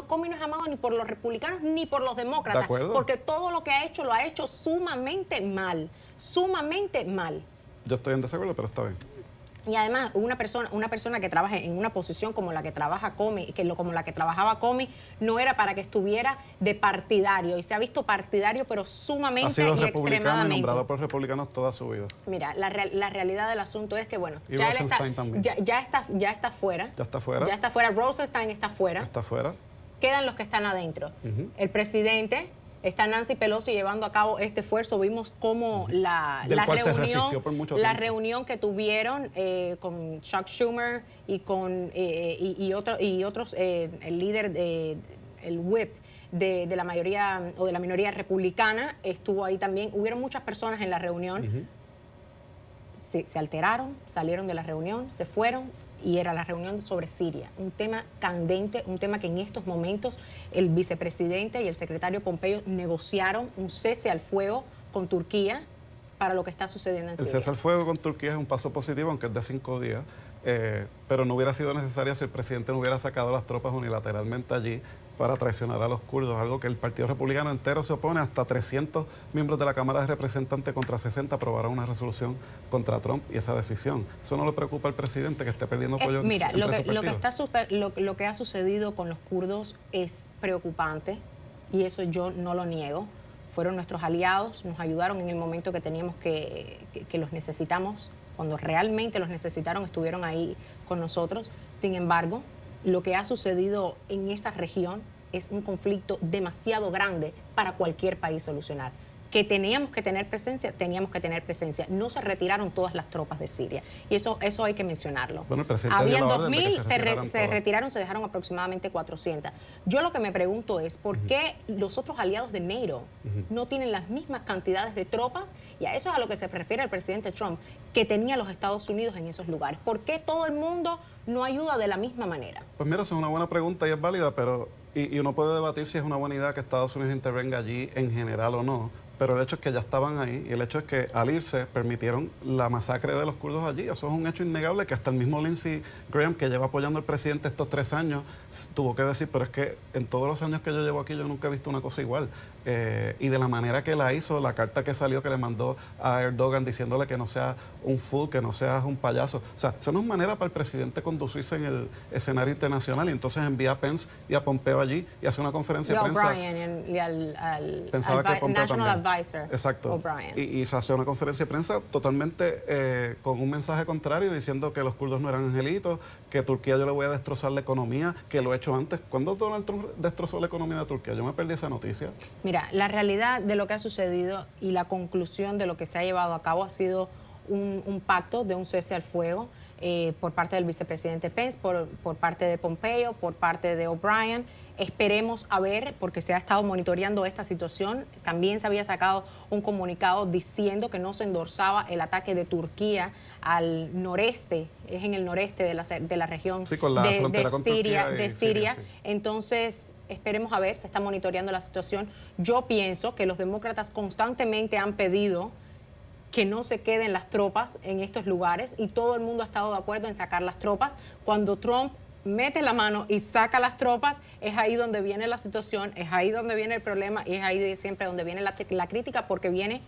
Comey no es amado ni por los republicanos ni por los demócratas. ¿De acuerdo? Porque todo lo que ha hecho lo ha hecho sumamente mal. Sumamente mal. Yo estoy en desacuerdo, pero está bien. Y además, una persona que trabaje en una posición como la que trabaja Comey, como la que trabajaba Comey, no era para que estuviera de partidario. Y se ha visto partidario, pero sumamente y extremadamente. Ha sido republicano y nombrado por republicanos toda su vida. Mira, la realidad del asunto es que, bueno, y ya Rosenstein también. Ya está fuera. Ya está fuera. Ya está fuera. Rosenstein está fuera. Está fuera. Quedan los que están adentro. El presidente... Está Nancy Pelosi llevando a cabo este esfuerzo. Vimos cómo la reunión que tuvieron con Chuck Schumer y con otros, el líder, el whip de la mayoría o de la minoría republicana estuvo ahí también. Hubieron muchas personas en la reunión. Se alteraron, salieron de la reunión, se fueron. Y era la reunión sobre Siria, un tema candente, un tema que en estos momentos el vicepresidente y el secretario Pompeo negociaron un cese al fuego con Turquía para lo que está sucediendo en Siria. El cese al fuego con Turquía es un paso positivo, aunque es de 5 días, pero no hubiera sido necesario si el presidente no hubiera sacado las tropas unilateralmente allí para traicionar a los kurdos, algo que el Partido Republicano entero se opone. Hasta 300 miembros de la Cámara de Representantes contra 60 aprobaron una resolución contra Trump y esa decisión. ¿Eso no le preocupa al presidente que esté perdiendo apoyo mira, entre lo que ha sucedido con los kurdos es preocupante y eso yo no lo niego. Fueron nuestros aliados, nos ayudaron en el momento que teníamos que los necesitamos. Cuando realmente los necesitaron, estuvieron ahí con nosotros. Sin embargo, lo que ha sucedido en esa región es un conflicto demasiado grande para cualquier país solucionar. Que teníamos que tener presencia, teníamos que tener presencia. No se retiraron todas las tropas de Siria. Y eso hay que mencionarlo. Bueno, el presidente habían dio la orden de que 2.000, se retiraron, se dejaron aproximadamente 400. Yo lo que me pregunto es, ¿por qué los otros aliados de NATO no tienen las mismas cantidades de tropas? Y a eso es a lo que se refiere el presidente Trump, que tenía los Estados Unidos en esos lugares. ¿Por qué todo el mundo no ayuda de la misma manera? Pues mira, esa es una buena pregunta y es válida, pero y uno puede debatir si es una buena idea que Estados Unidos intervenga allí en general o no. Pero el hecho es que ya estaban ahí y el hecho es que al irse permitieron la masacre de los kurdos allí. Eso es un hecho innegable que hasta el mismo Lindsey Graham, que lleva apoyando al presidente estos 3 años, tuvo que decir, pero es que en todos los años que yo llevo aquí yo nunca he visto una cosa igual. Y de la manera que la hizo, la carta que salió que le mandó a Erdogan diciéndole que no sea un fool, que no seas un payaso. O sea, eso no es manera para el presidente conducirse en el escenario internacional y entonces envía a Pence y a Pompeo allí y hace una conferencia de prensa. Y al Pensaba que Pompeo National también. Advisor. Exacto. O'Brien. Y se hace una conferencia de prensa totalmente con un mensaje contrario diciendo que los kurdos no eran angelitos, que Turquía yo le voy a destrozar la economía, que lo he hecho antes. ¿Cuándo Donald Trump destrozó la economía de Turquía? Yo me perdí esa noticia. Mira, la realidad de lo que ha sucedido y la conclusión de lo que se ha llevado a cabo ha sido un pacto de un cese al fuego por parte del vicepresidente Pence, por parte de Pompeo, por parte de O'Brien. Esperemos a ver, porque se ha estado monitoreando esta situación. También se había sacado un comunicado diciendo que no se endorsaba el ataque de Turquía al noreste, es en el noreste de la región sí, con la frontera con Siria, Turquía de Siria. Sí. Entonces, esperemos a ver, se está monitoreando la situación. Yo pienso que los demócratas constantemente han pedido que no se queden las tropas en estos lugares y todo el mundo ha estado de acuerdo en sacar las tropas. Cuando Trump mete la mano y saca las tropas, es ahí donde viene la situación, es ahí donde viene el problema y es ahí siempre donde viene la crítica porque viene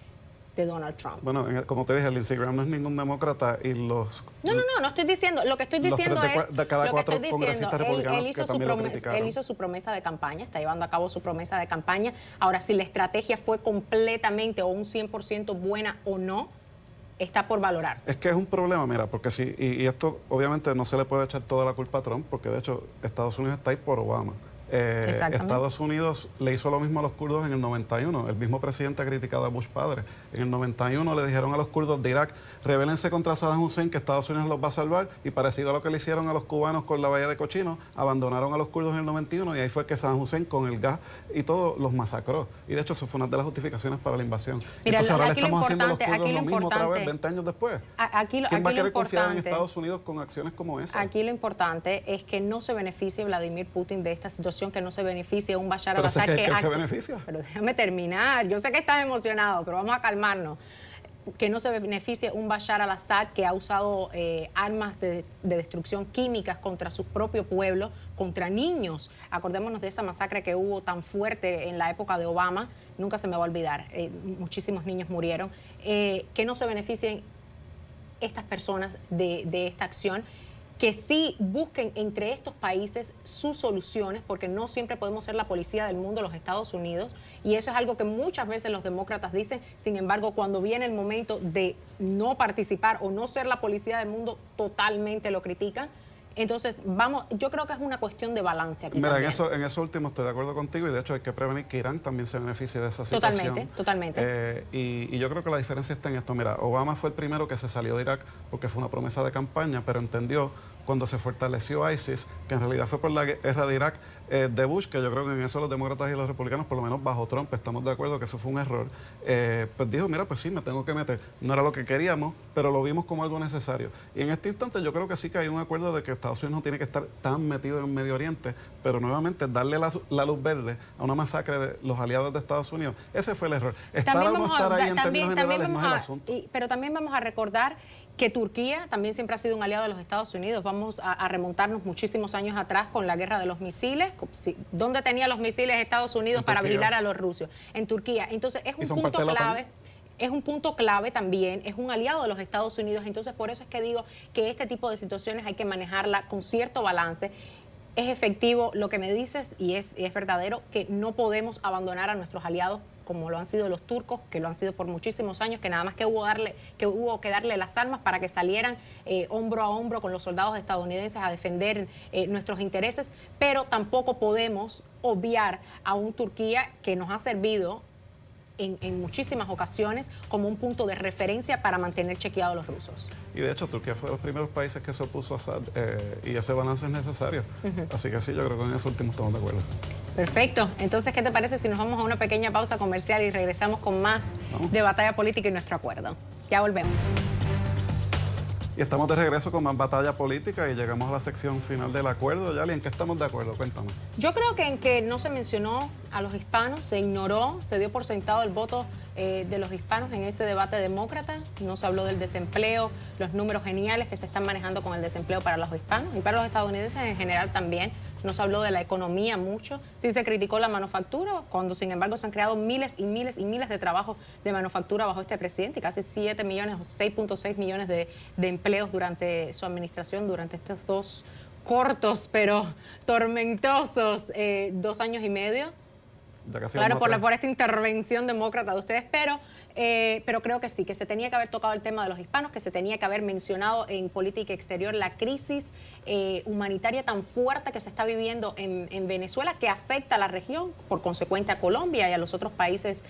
de Donald Trump. Bueno, como te dije, Lindsey Graham no es ningún demócrata y los... No estoy diciendo, lo que estoy diciendo es... de cada 4 congresistas republicanos él hizo que también lo criticaron. Él hizo su promesa de campaña, está llevando a cabo su promesa de campaña. Ahora, si la estrategia fue completamente o un 100% buena o no, está por valorarse. Es que es un problema, mira, porque sí, y esto obviamente no se le puede echar toda la culpa a Trump, porque de hecho Estados Unidos está ahí por Obama. Exactamente. Estados Unidos le hizo lo mismo a los kurdos en el 91. El mismo presidente ha criticado a Bush padre. En el 91 le dijeron a los kurdos de Irak, rebélense contra Saddam Hussein, que Estados Unidos los va a salvar, y parecido a lo que le hicieron a los cubanos con la Bahía de Cochinos, abandonaron a los kurdos en el 91 y ahí fue que Saddam Hussein con el gas y todo los masacró. Y de hecho eso fue una de las justificaciones para la invasión. Mira, Entonces ahora le aquí lo estamos haciendo a los importante- kurdos aquí lo lo mismo otra vez, importante- 20 años después. Aquí lo- ¿Quién va a aquí lo querer confiar en importante- Estados Unidos con acciones como esa? Aquí lo importante es que no se beneficie Vladimir Putin de esta situación, que no se beneficie un Bashar Pero ese al-Assad es que él se aquí- beneficia. Pero déjame terminar. Yo sé que estás emocionado, pero vamos a calmarnos. Que no se beneficie un Bashar al-Assad que ha usado armas de destrucción químicas contra su propio pueblo, contra niños. Acordémonos de esa masacre que hubo tan fuerte en la época de Obama. Nunca se me va a olvidar. Muchísimos niños murieron. Que no se beneficien estas personas de esta acción, que sí busquen entre estos países sus soluciones, porque no siempre podemos ser la policía del mundo, los Estados Unidos, y eso es algo que muchas veces los demócratas dicen. Sin embargo, cuando viene el momento de no participar o no ser la policía del mundo, totalmente lo critican. Entonces, yo creo que es una cuestión de balance aquí. Mira, en también. eso último estoy de acuerdo contigo y de hecho hay que prevenir que Irán también se beneficie de esa situación. Totalmente. Y yo creo que la diferencia está en esto. Mira, Obama fue el primero que se salió de Irak porque fue una promesa de campaña, pero entendió cuando se fortaleció ISIS, que en realidad fue por la guerra de Irak de Bush, que yo creo que en eso los demócratas y los republicanos, por lo menos bajo Trump, estamos de acuerdo que eso fue un error, pues dijo, mira, pues sí, me tengo que meter. No era lo que queríamos, pero lo vimos como algo necesario. Y en este instante yo creo que sí que hay un acuerdo de que Estados Unidos no tiene que estar tan metido en Medio Oriente, pero nuevamente darle la luz verde a una masacre de los aliados de Estados Unidos, ese fue el error. Estar o no estar ahí en términos generales no es el asunto. Pero también vamos a recordar que Turquía también siempre ha sido un aliado de los Estados Unidos. Vamos a remontarnos muchísimos años atrás con la guerra de los misiles. ¿Dónde tenía los misiles Estados Unidos para vigilar a los rusos? En Turquía. Entonces es un punto clave. Es un punto clave también, es un aliado de los Estados Unidos. Entonces por eso es que digo que este tipo de situaciones hay que manejarla con cierto balance. Es efectivo lo que me dices y es verdadero que no podemos abandonar a nuestros aliados como lo han sido los turcos, que lo han sido por muchísimos años, que nada más que hubo que darle las armas para que salieran hombro a hombro con los soldados estadounidenses a defender nuestros intereses, pero tampoco podemos obviar a un Turquía que nos ha servido en muchísimas ocasiones como un punto de referencia para mantener chequeados a los rusos. Y de hecho, Turquía fue de los primeros países que se opuso a Assad y ese balance es necesario. Así que sí, yo creo que en eso último estamos de acuerdo. Perfecto. Entonces, ¿qué te parece si nos vamos a una pequeña pausa comercial y regresamos con más de Batalla Política y nuestro acuerdo? Ya volvemos. Y estamos de regreso con más Batalla Política y llegamos a la sección final del acuerdo. Yali, ¿en qué estamos de acuerdo? Cuéntame. Yo creo que en que no se mencionó a los hispanos, se ignoró, se dio por sentado el voto de los hispanos en ese debate demócrata. No se habló del desempleo, los números geniales que se están manejando con el desempleo para los hispanos y para los estadounidenses en general también. No se habló de la economía mucho. Sí se criticó la manufactura, cuando sin embargo se han creado miles y miles y miles de trabajos de manufactura bajo este presidente y casi 7 millones o 6.6 millones de empleos durante su administración, durante estos dos cortos pero tormentosos 2 años y medio. Claro, por esta intervención demócrata de ustedes, pero creo que sí, que se tenía que haber tocado el tema de los hispanos, que se tenía que haber mencionado en política exterior la crisis humanitaria tan fuerte que se está viviendo en Venezuela, que afecta a la región, por consecuente a Colombia y a los otros países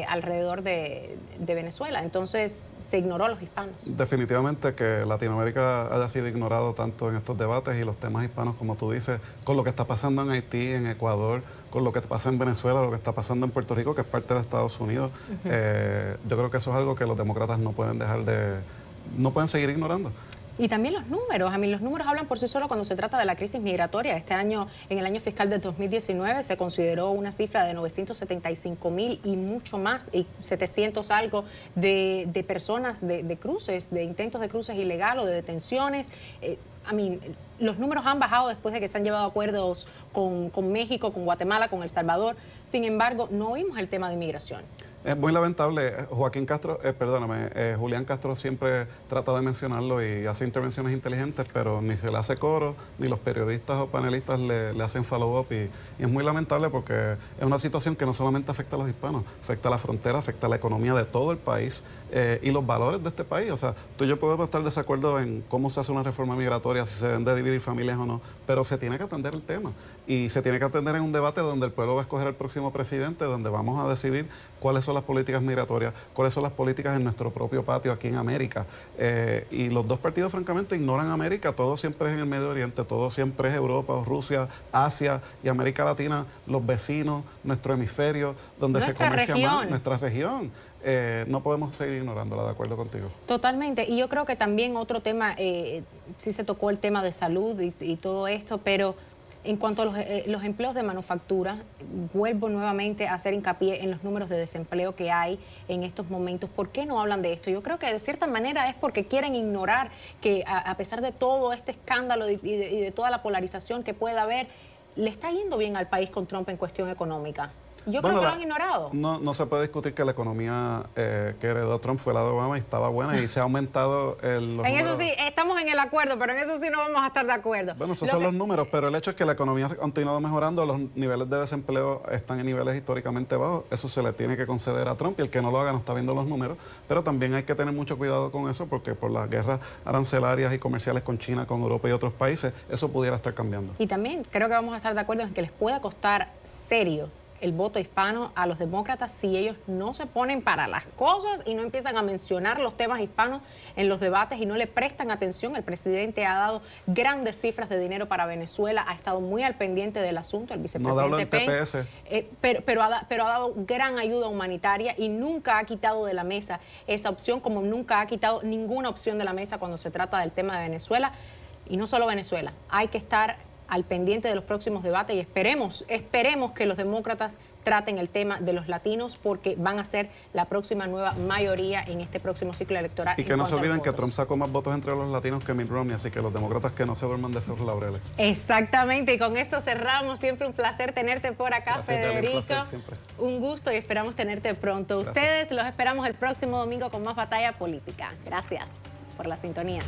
alrededor de Venezuela. Entonces, se ignoró a los hispanos. Definitivamente que Latinoamérica haya sido ignorado tanto en estos debates y los temas hispanos, como tú dices, con lo que está pasando en Haití, en Ecuador, con lo que pasa en Venezuela, lo que está pasando en Puerto Rico, que es parte de Estados Unidos. Yo creo que eso es algo que los demócratas no pueden no pueden seguir ignorando. Y también los números. Los números hablan por sí solos cuando se trata de la crisis migratoria. Este año, en el año fiscal de 2019, se consideró una cifra de 975,000 y mucho más, y 700 algo de personas, de cruces, de intentos de cruces ilegales o de detenciones. Los números han bajado después de que se han llevado acuerdos con México, con Guatemala, con El Salvador. Sin embargo, no oímos el tema de inmigración. Es muy lamentable. Julián Castro siempre trata de mencionarlo y hace intervenciones inteligentes, pero ni se le hace coro, ni los periodistas o panelistas le hacen follow-up. Y es muy lamentable porque es una situación que no solamente afecta a los hispanos, afecta a la frontera, afecta a la economía de todo el país y los valores de este país. O sea, tú y yo podemos estar de desacuerdo en cómo se hace una reforma migratoria, si se deben de dividir familias o no, pero se tiene que atender el tema. Y se tiene que atender en un debate donde el pueblo va a escoger al próximo presidente, donde vamos a decidir cuáles son las políticas migratorias, cuáles son las políticas en nuestro propio patio aquí en América. Y los dos partidos, francamente, ignoran América. Todo siempre es en el Medio Oriente, todo siempre es Europa o Rusia, Asia y América Latina, los vecinos, nuestro hemisferio, donde se comercia más, nuestra región. No podemos seguir ignorándola, de acuerdo contigo. Totalmente. Y yo creo que también otro tema, sí se tocó el tema de salud y todo esto, pero en cuanto a los empleos de manufactura, vuelvo nuevamente a hacer hincapié en los números de desempleo que hay en estos momentos. ¿Por qué no hablan de esto? Yo creo que de cierta manera es porque quieren ignorar que a pesar de todo este escándalo y de toda la polarización que pueda haber, le está yendo bien al país con Trump en cuestión económica. Yo creo que lo han ignorado. No se puede discutir que la economía que heredó Trump fue la de Obama y estaba buena y se ha aumentado los números. Eso sí, estamos en el acuerdo, pero en eso sí no vamos a estar de acuerdo. Bueno, esos son los números, pero el hecho es que la economía ha continuado mejorando, los niveles de desempleo están en niveles históricamente bajos, eso se le tiene que conceder a Trump y el que no lo haga no está viendo los números, pero también hay que tener mucho cuidado con eso porque por las guerras arancelarias y comerciales con China, con Europa y otros países, eso pudiera estar cambiando. Y también creo que vamos a estar de acuerdo en que les pueda costar serio el voto hispano a los demócratas si ellos no se ponen para las cosas y no empiezan a mencionar los temas hispanos en los debates y no le prestan atención. El presidente ha dado grandes cifras de dinero para Venezuela, ha estado muy al pendiente del asunto, el vicepresidente Pence, pero ha dado gran ayuda humanitaria y nunca ha quitado de la mesa esa opción, como nunca ha quitado ninguna opción de la mesa cuando se trata del tema de Venezuela. Y no solo Venezuela, hay que estar al pendiente de los próximos debates y esperemos que los demócratas traten el tema de los latinos porque van a ser la próxima nueva mayoría en este próximo ciclo electoral. Y que no se olviden que Trump sacó más votos entre los latinos que Mitt Romney, así que los demócratas que no se duerman de esos laureles. Exactamente, y con eso cerramos. Siempre un placer tenerte por acá, gracias, Federico. Un placer, siempre. Un gusto y esperamos tenerte pronto. Gracias. Ustedes los esperamos el próximo domingo con más Batalla Política. Gracias por la sintonía.